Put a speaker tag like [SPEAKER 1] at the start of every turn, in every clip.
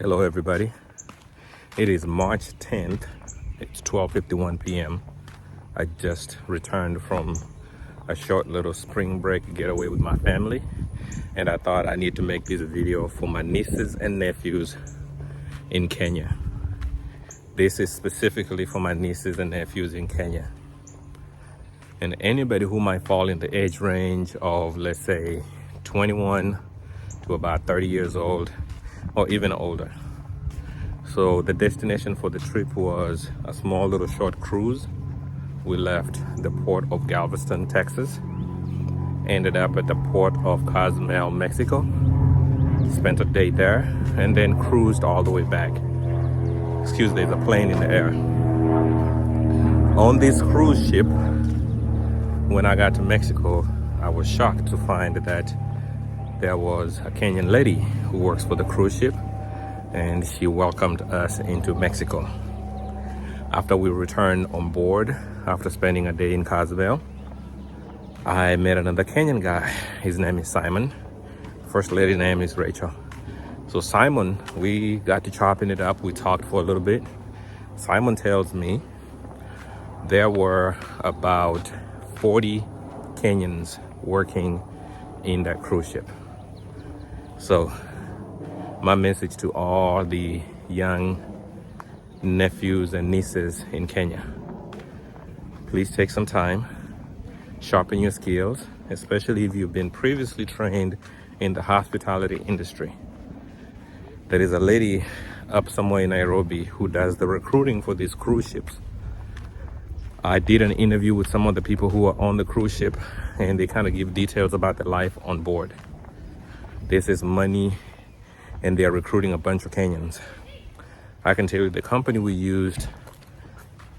[SPEAKER 1] Hello everybody. It is March 10th. It's 12:51 p.m. I just returned from a short little spring break getaway with my family, and I thought I need to make this video for my nieces and nephews in Kenya. This is specifically for my nieces and nephews in Kenya. And anybody who might fall in the age range of, let's say, 21 to about 30 years old or even older. So the destination for the trip was a small little short cruise. We left the port of Galveston, Texas, ended up at the port of Cozumel, Mexico, spent a day there, and then cruised all the way back. Excuse me, there's a plane in the air. On this cruise ship, when I got to Mexico, I was shocked to find that there was a Kenyan lady who works for the cruise ship, and she welcomed us into Mexico. After we returned on board, after spending a day in Cozumel, I met another Kenyan guy. His name is Simon. First lady's name is Rachel. So Simon, we got to chopping it up. We talked for a little bit. Simon tells me there were about 40 Kenyans working in that cruise ship. So my message to all the young nephews and nieces in Kenya: please take some time, sharpen your skills, especially if you've been previously trained in the hospitality industry. There is a lady up somewhere in Nairobi who does the recruiting for these cruise ships. I did an interview with some of the people who are on the cruise ship, and they kind of give details about their life on board. This is money, and they're recruiting a bunch of Kenyans. I can tell you the company we used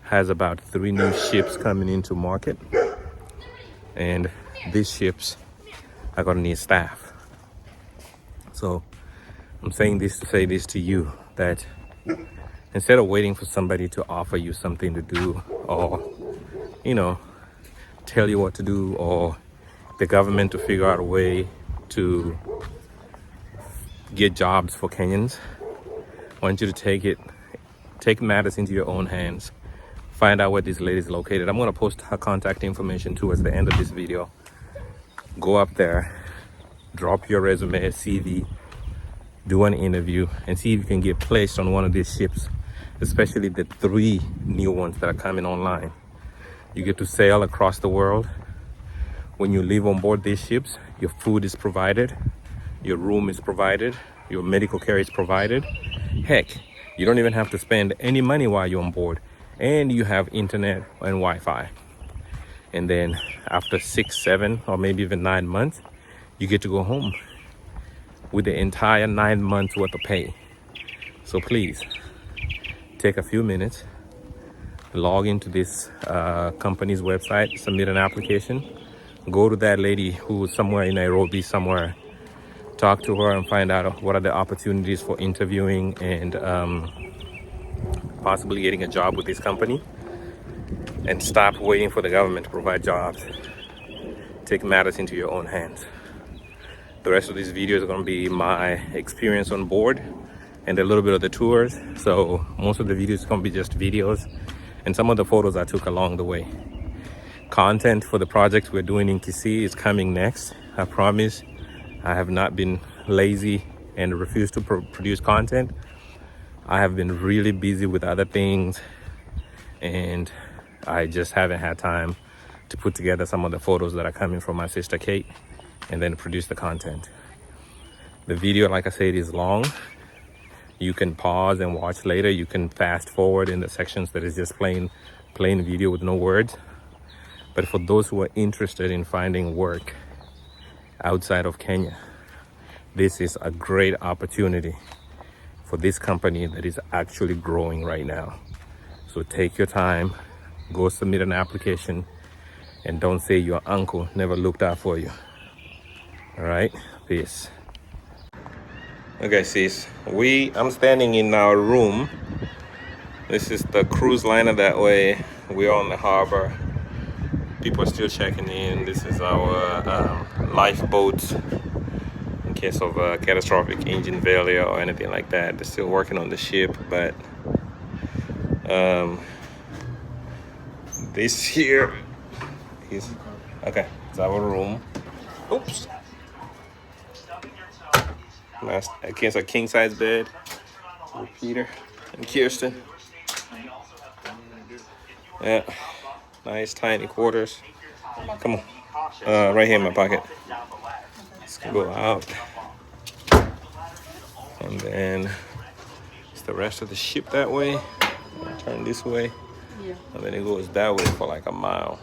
[SPEAKER 1] has about 3 new ships coming into market, and these ships are gonna need staff. So I'm saying this to say this to you, that instead of waiting for somebody to offer you something to do, or tell you what to do, or the government to figure out a way to get jobs for Kenyans, I want you to take matters into your own hands. Find out where this lady is located. I'm going to post her contact information towards the end of this video. Go up there, drop your resume, CV, do an interview, and see if you can get placed on one of these ships, especially the 3 new ones that are coming online. You get to sail across the world. When you live on board these ships, your food is provided, your room is provided, your medical care is provided. Heck, you don't even have to spend any money while you're on board, and you have internet and Wi-Fi. And then after 6, 7, or maybe even 9 months, you get to go home with the entire 9 months worth of pay. So please take a few minutes, log into this company's website, submit an application, go to that lady who's somewhere in Nairobi somewhere, talk to her and find out what are the opportunities for interviewing and possibly getting a job with this company, and stop waiting for the government to provide jobs. Take matters into your own hands. The rest of this video is going to be my experience on board and a little bit of the tours. So most of the videos is going to be just videos and some of the photos I took along the way. Content for the projects we're doing in Kisii is coming next. I promise. I have not been lazy and refused to produce content. I have been really busy with other things, and I just haven't had time to put together some of the photos that are coming from my sister Kate and then produce the content. The video, like I said, is long. You can pause and watch later. You can fast forward in the sections that is just plain video with no words. But for those who are interested in finding work outside of Kenya, this is a great opportunity for this company that is actually growing right now. So take your time, go submit an application, and don't say your uncle never looked out for you. All right, peace. Okay, sis, I'm standing in our room. This is the cruise liner that way. We're on the harbor. People are still checking in. This is our lifeboats. In case of catastrophic engine failure or anything like that. They're still working on the ship, but this here is okay. It's our room. Oops. Nice. It's a king size bed with Peter and Kirsten. Yeah, nice tiny quarters. Come on, right here in my pocket. Let's go out, and then it's the rest of the ship that way. Turn this way, and then it goes that way for like a mile.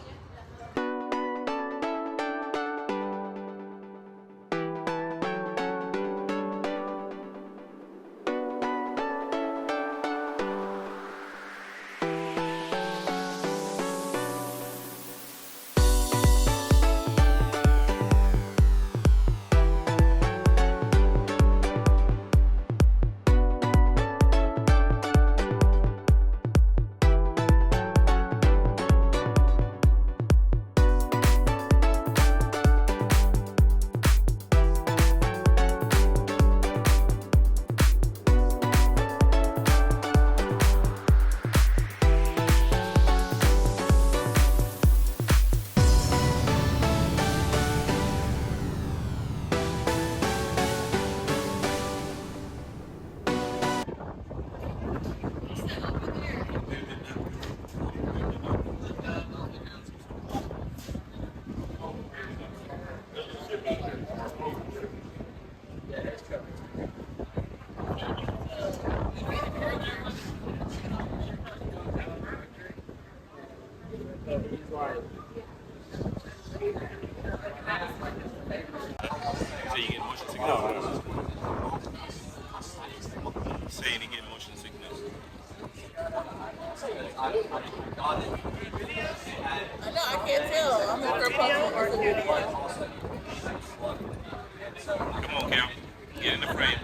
[SPEAKER 1] So you get motion sickness. Saying you get motion sickness.
[SPEAKER 2] I know, I can't tell. I'm looking for a
[SPEAKER 1] Come on, Cal. Get in the frame.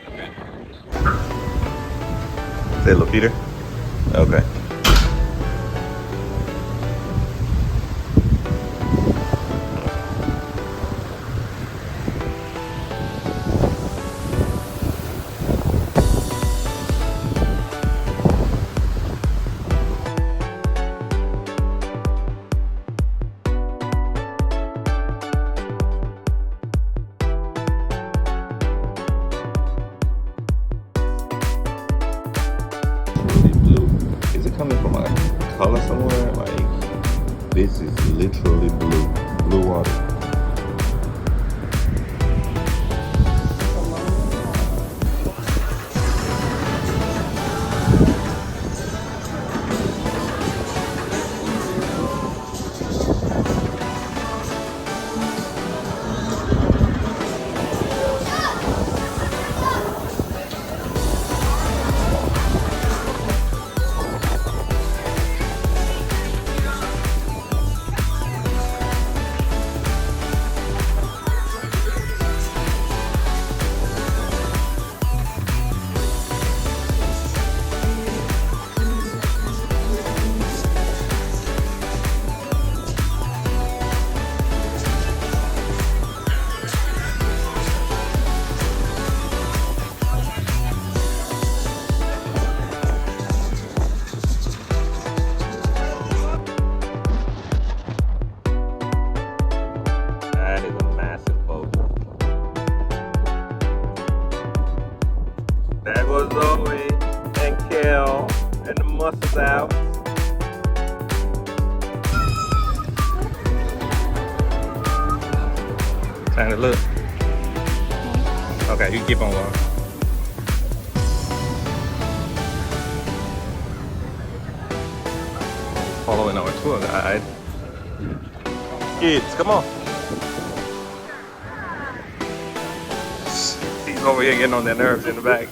[SPEAKER 1] Okay. Say hello, Peter. Okay. Coming from a color somewhere, like this is literally blue water. There goes Zoe and Kel and the muscles out. Time to look. Okay, you keep on going. Following our tour guide. Kids, come on. He's over here getting on their nerves in the back.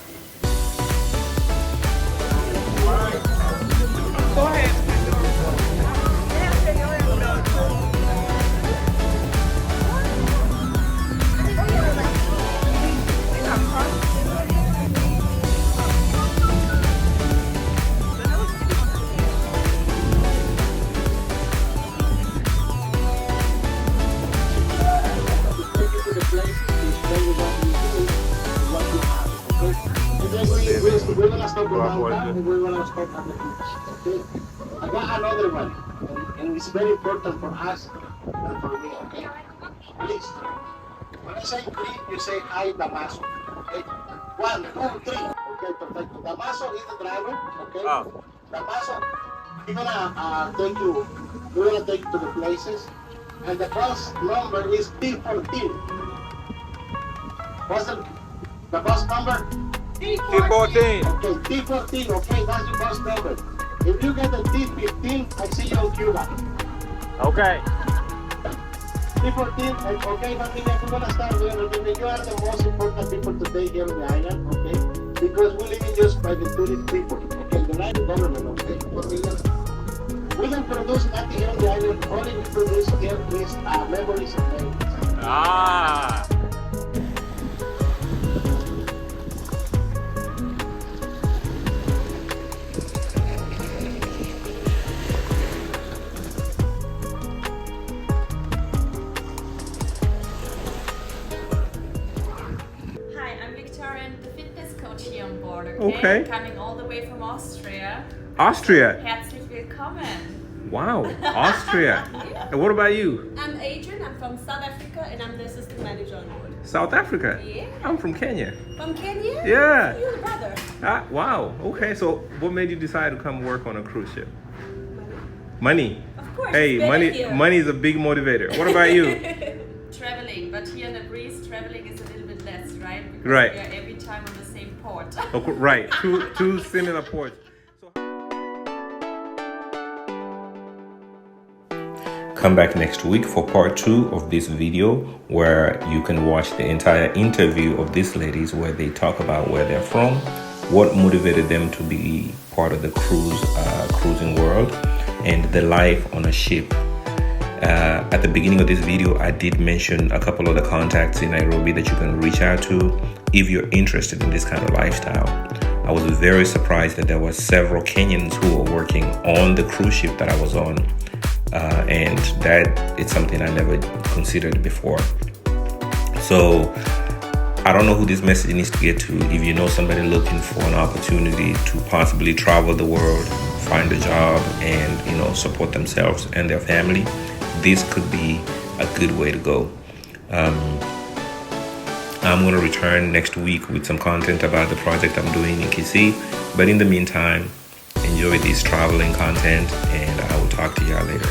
[SPEAKER 2] Go ahead.
[SPEAKER 3] We're gonna stop in downtown and we're gonna stop at the beach. Okay? I got another one, and it's very important for us and for me, okay? Please. When I say three, you say hi, Damaso. Okay? 1, 2, 3. Okay, perfect. Damaso is the driver, okay?
[SPEAKER 1] Oh.
[SPEAKER 3] Damaso, we're gonna take you. We're gonna take you to the places, and the bus number is T14. What's the bus number?
[SPEAKER 1] T14.
[SPEAKER 3] Okay, T14. Okay, that's the bus number. If you get the T15, I see you in Cuba.
[SPEAKER 1] Okay.
[SPEAKER 3] T14, okay, Martina, we're gonna start here. Martina, you are the most important people today here on the island, okay? Because we live in just by the tourist people, okay? The United government, okay? We don't produce nothing here on the island. Only we produce here is memories and memories.
[SPEAKER 1] Ah.
[SPEAKER 2] Here on board,
[SPEAKER 1] Okay.
[SPEAKER 2] Coming all the way from Austria.
[SPEAKER 1] Austria.
[SPEAKER 2] Herzlich willkommen.
[SPEAKER 1] Wow, Austria. And what about you?
[SPEAKER 4] I'm Adrian, I'm from South Africa, and I'm the assistant manager on board.
[SPEAKER 1] South Africa?
[SPEAKER 4] Yeah.
[SPEAKER 1] I'm from Kenya.
[SPEAKER 4] From Kenya?
[SPEAKER 1] Yeah.
[SPEAKER 4] You're the brother.
[SPEAKER 1] Wow. Okay, so what made you decide to come work on a cruise ship? Money.
[SPEAKER 4] Of course.
[SPEAKER 1] Hey, money is a big motivator. What about you?
[SPEAKER 2] Traveling, but here in the breeze, traveling is a little bit less, right? Because
[SPEAKER 1] Right.
[SPEAKER 2] we are every time on the same port.
[SPEAKER 1] Right, two similar ports. Come back next week for part 2 of this video, where you can watch the entire interview of these ladies, where they talk about where they're from, what motivated them to be part of the cruising world, and the life on a ship. At the beginning of this video, I did mention a couple of the contacts in Nairobi that you can reach out to if you're interested in this kind of lifestyle. I was very surprised that there were several Kenyans who were working on the cruise ship that I was on, and that it's something I never considered before. So I don't know who this message needs to get to. If you know somebody looking for an opportunity to possibly travel the world, find a job, and support themselves and their family, this could be a good way to go. I'm going to return next week with some content about the project I'm doing in Kisii. But in the meantime, enjoy this traveling content, and I will talk to y'all later.